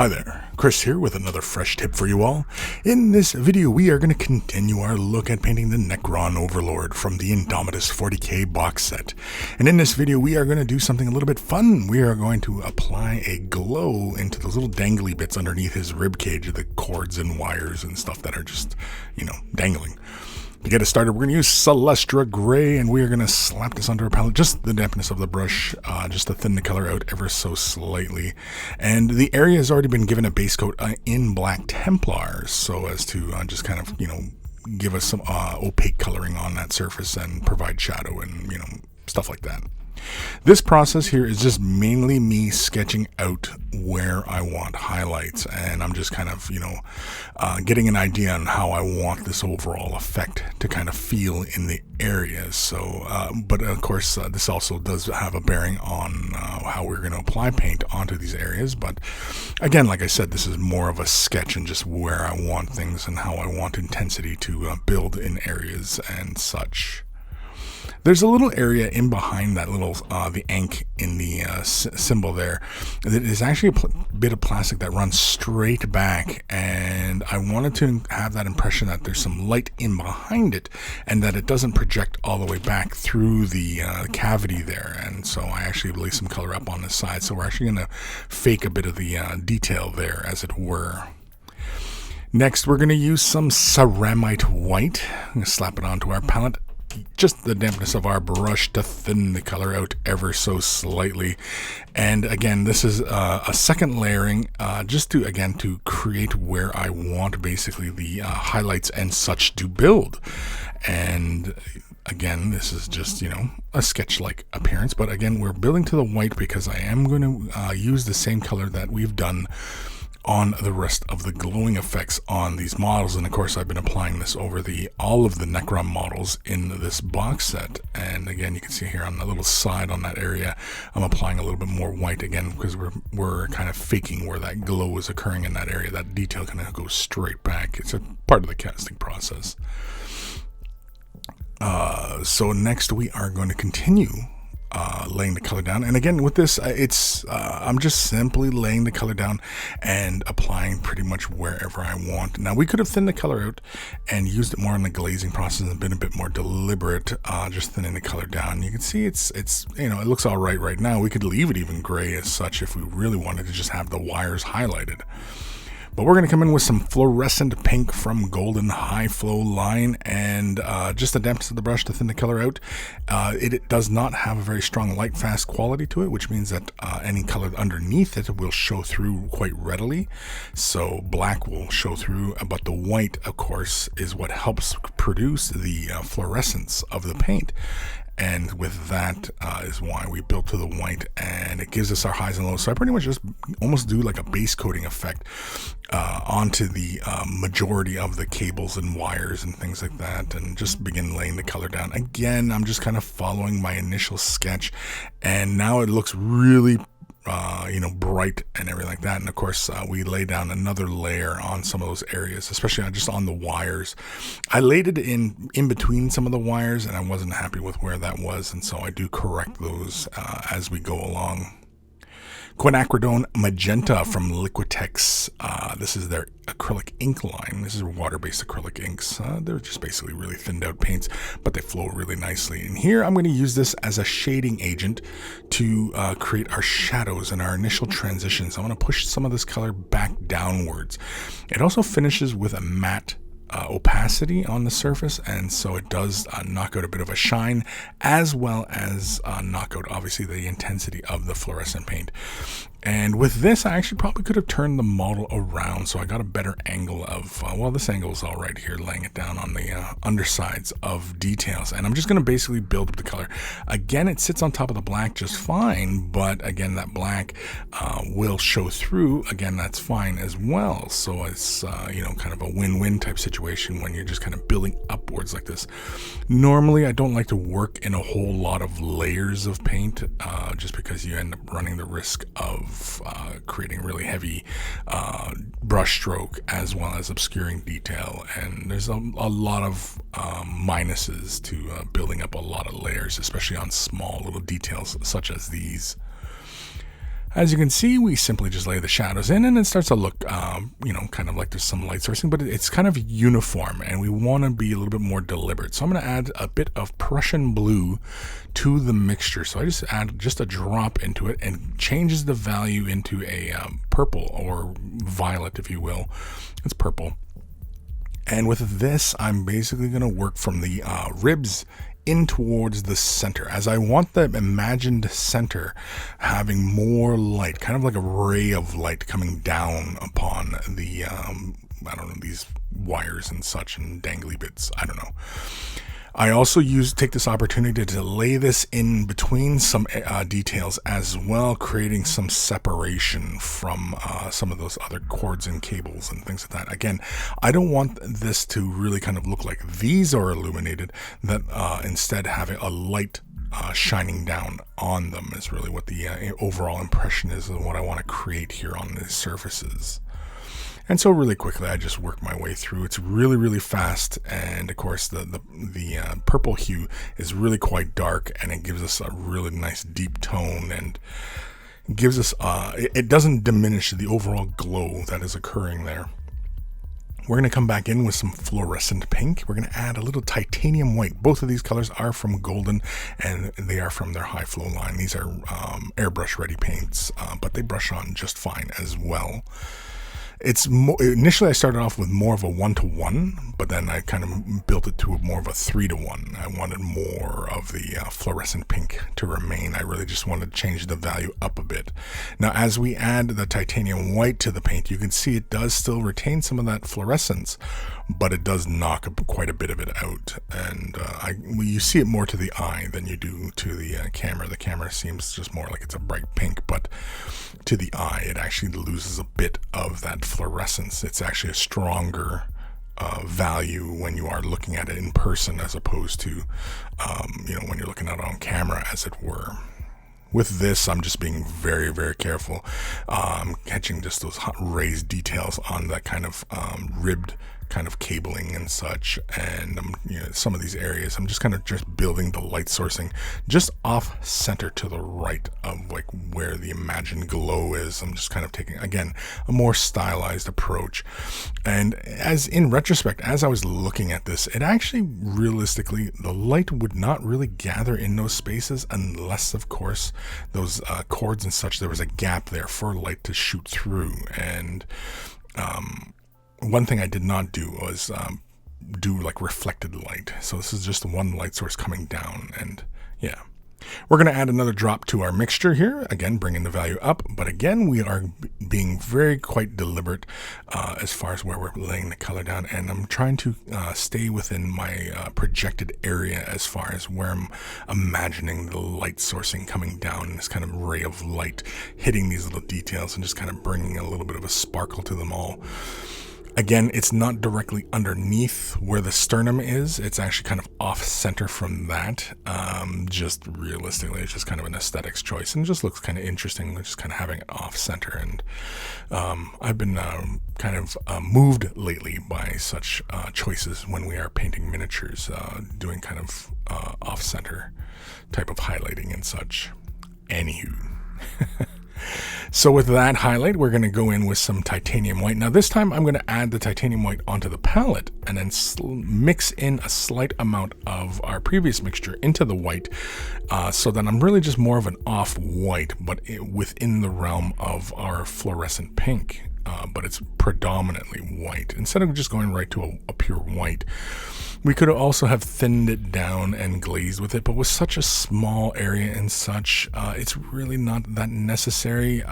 Hi there, Chris here with another fresh tip for you all. In this video we are going to continue our look at painting the Necron Overlord from the Indomitus 40K box set. And in this video we are going to do something a little bit fun. We are going to apply a glow into those little dangly bits underneath his ribcage, the cords and wires and stuff that are just, dangling. To get us started, we're going to use Celestra Gray, and we are going to slap this onto our palette, just the dampness of the brush, just to thin the color out ever so slightly. And the area has already been given a base coat in Black Templar, so as to just kind of, give us some opaque coloring on that surface and provide shadow and, stuff like that. This process here is just mainly me sketching out where I want highlights, and I'm just kind of, getting an idea on how I want this overall effect to kind of feel in the areas. So, but of course, this also does have a bearing on how we're going to apply paint onto these areas. But again, like I said, this is more of a sketch and just where I want things and how I want intensity to build in areas and such. There's a little area in behind that little, the ink in the symbol there, that is actually a bit of plastic that runs straight back, and I wanted to have that impression that there's some light in behind it and that it doesn't project all the way back through the cavity there. And so I actually laid some color up on the side, so we're actually going to fake a bit of the detail there, as it were. Next, we're going to use some ceramite white. I'm going to slap it onto our palette. Just the dampness of our brush to thin the color out ever so slightly. And again, this is a second layering, just to create where I want basically the highlights and such to build. And again, this is just, a sketch-like appearance. But again, we're building to the white because I am going to use the same color that we've done on the rest of the glowing effects on these models. And of course I've been applying this over all of the Necron models in this box set. And again, you can see here on the little side on that area, I'm applying a little bit more white again because we're kind of faking where that glow is occurring in that area. That detail kind of goes straight back. It's a part of the casting process. So next we are going to continue laying the color down. And again, with this, I'm just simply laying the color down and applying pretty much wherever I want. Now, we could have thinned the color out and used it more in the glazing process and been a bit more deliberate, just thinning the color down. You can see it looks all right now. We could leave it even gray as such if we really wanted to just have the wires highlighted. But we're going to come in with some fluorescent pink from Golden High Flow line, and just the dampness of the brush to thin the color out. It does not have a very strong light fast quality to it, which means that any color underneath it will show through quite readily. So black will show through, but the white, of course, is what helps produce the fluorescence of the paint. And with that is why we built to the white, and it gives us our highs and lows. So I pretty much just almost do like a base coating effect onto the majority of the cables and wires and things like that, and just begin laying the color down. Again, I'm just kind of following my initial sketch, and now it looks really bright and everything like that. And of course, we lay down another layer on some of those areas, especially just on the wires. I laid it in between some of the wires, and I wasn't happy with where that was, and so I do correct those as we go along. Quinacridone Magenta from Liquitex. This is their acrylic ink line. This is water-based acrylic inks. They're just basically really thinned out paints, but they flow really nicely. And here I'm going to use this as a shading agent to create our shadows and our initial transitions. I want to push some of this color back downwards. It also finishes with a matte opacity on the surface, and so it does knock out a bit of a shine, as well as knock out obviously the intensity of the fluorescent paint. And with this, I actually probably could have turned the model around, so I got a better angle of, this angle is all right here, laying it down on the undersides of details. And I'm just going to basically build up the color. Again, it sits on top of the black just fine, but again, that black will show through. Again, that's fine as well. So it's, kind of a win-win type situation when you're just kind of building upwards like this. Normally, I don't like to work in a whole lot of layers of paint, just because you end up running the risk of creating really heavy brush stroke as well as obscuring detail, and there's a lot of minuses to building up a lot of layers, especially on small little details such as these. As you can see, we simply just lay the shadows in, and it starts to look, kind of like there's some light sourcing, but it's kind of uniform, and we want to be a little bit more deliberate. So I'm going to add a bit of Prussian blue to the mixture. So I just add just a drop into it and changes the value into a purple or violet, if you will. It's purple. And with this, I'm basically going to work from the ribs in towards the center, as I want the imagined center having more light, kind of like a ray of light coming down upon the, these wires and such and dangly bits. I don't know. I also take this opportunity to lay this in between some details as well, creating some separation from some of those other cords and cables and things like that. Again, I don't want this to really kind of look like these are illuminated, that instead having a light shining down on them is really what the overall impression is and what I want to create here on these surfaces. And so really quickly, I just work my way through. It's really, really fast. And of course, the purple hue is really quite dark, and it gives us a really nice deep tone, and gives us, it doesn't diminish the overall glow that is occurring there. We're going to come back in with some fluorescent pink. We're going to add a little titanium white. Both of these colors are from Golden, and they are from their high flow line. These are airbrush ready paints, but they brush on just fine as well. Initially I started off with more of a 1-to-1, but then I kind of built it to more of a 3-to-1. I wanted more of the fluorescent pink to remain. I really just wanted to change the value up a bit. Now, as we add the titanium white to the paint, you can see it does still retain some of that fluorescence, but it does knock quite a bit of it out. And you see it more to the eye than you do to the camera. The camera seems just more like it's a bright pink, but to the eye, it actually loses a bit of that fluorescence. It's actually a stronger value when you are looking at it in person, as opposed to, when you're looking at it on camera, as it were. With this, I'm just being very, very careful. Catching just those raised details on that kind of ribbed kind of cabling and such, and some of these areas I'm just kind of just building the light sourcing just off center to the right of like where the imagined glow is. I'm just kind of taking, again, a more stylized approach. And as in retrospect, as I was looking at this, it actually realistically, the light would not really gather in those spaces unless, of course, those cords and such, there was a gap there for light to shoot through. And one thing I did not do was do like reflected light. So this is just one light source coming down, and yeah. We're going to add another drop to our mixture here, again bringing the value up, but again we are being quite deliberate as far as where we're laying the color down, and I'm trying to stay within my projected area as far as where I'm imagining the light sourcing coming down, and this kind of ray of light hitting these little details and just kind of bringing a little bit of a sparkle to them all. Again, it's not directly underneath where the sternum is. It's actually kind of off center from that. Just realistically, it's just kind of an aesthetics choice, and it just looks kind of interesting, just kind of having it off center. And I've been kind of moved lately by such choices when we are painting miniatures, doing kind of off center type of highlighting and such. Anywho. So with that highlight, we're going to go in with some titanium white. Now this time I'm going to add the titanium white onto the palette and then mix in a slight amount of our previous mixture into the white, so that I'm really just more of an off-white, but within the realm of our fluorescent pink. But it's predominantly white. Instead of just going right to a pure white, we could also have thinned it down and glazed with it, but with such a small area and such, it's really not that necessary.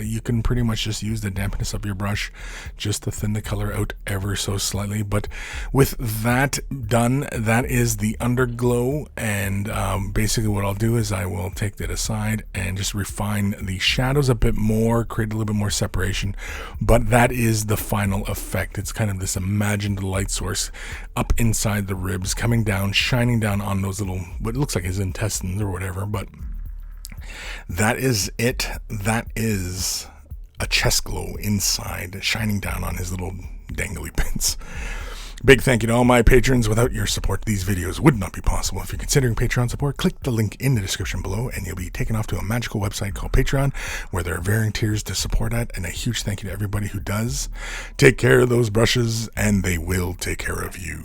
You can pretty much just use the dampness of your brush just to thin the color out ever so slightly. But with that done, that is the underglow, and basically what I'll do is I will take that aside and just refine the shadows a bit more, create a little bit more separation, but that is the final effect. It's kind of this imagined light source up inside the ribs, coming down, shining down on those little, what looks like his intestines or whatever, but that is it. That is a chest glow inside, shining down on his little dangly pins. Big thank you to all my patrons. Without your support, these videos would not be possible. If you're considering Patreon support, click the link in the description below and you'll be taken off to a magical website called Patreon, where there are varying tiers to support at. And a huge thank you to everybody who does. Take care of those brushes and they will take care of you.